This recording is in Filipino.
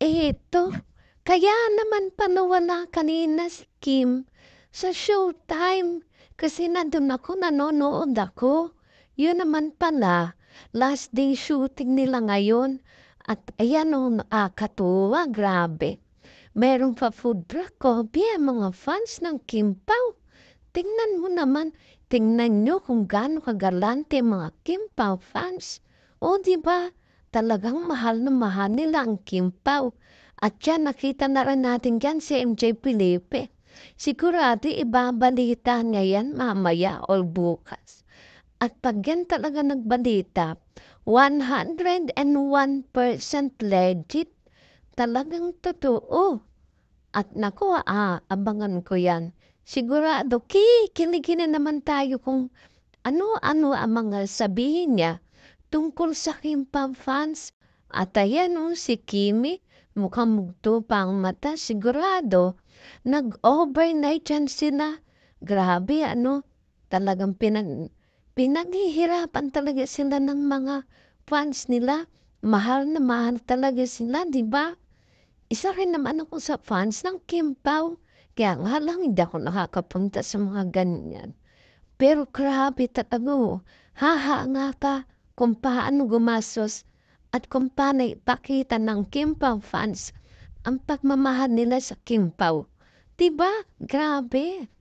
Eto, kaya naman wala kanina si Kim sa Showtime kasi nandun ako, nanonood ako. Yun naman pala, last day shooting nila ngayon. At ayan o, nakakatuwa, grabe. Meron pa food truck ko, biya mga fans ng Kim Pao. Tingnan mo naman, tingnan nyo kung gaano kagalante mga Kim Pao fans. O di ba? Talagang mahal na mahal nila ang Kim Pao. At yan, nakita na rin natin dyan si MJ Felipe. Sigurado ibabalita niya yan mamaya o bukas. At pag yan talaga nagbalita, 101% legit. Talagang totoo. At naku, abangan ko yan. Sigurado, kikiligin na naman tayo kung ano-ano ang mga sabihin niya tungkol sa Kimpam fans. At ayan si Kimi, mukhang mugto pa ang mata. Sigurado, nag-overnight yan sila. Grabe, talagang pinaghihirapan talaga sila ng mga fans nila. Mahal na mahal talaga sila, di ba? Isa rin naman ako sa fans ng Kim Pao. Kaya nga lang hindi ako nakakapunta sa mga ganyan. Pero grabe talaga. Haha nga pa kung paano gumastos at kung paano ipakita ng Kim Pao fans ang pagmamahal nila sa Kim Pao. Diba? Grabe.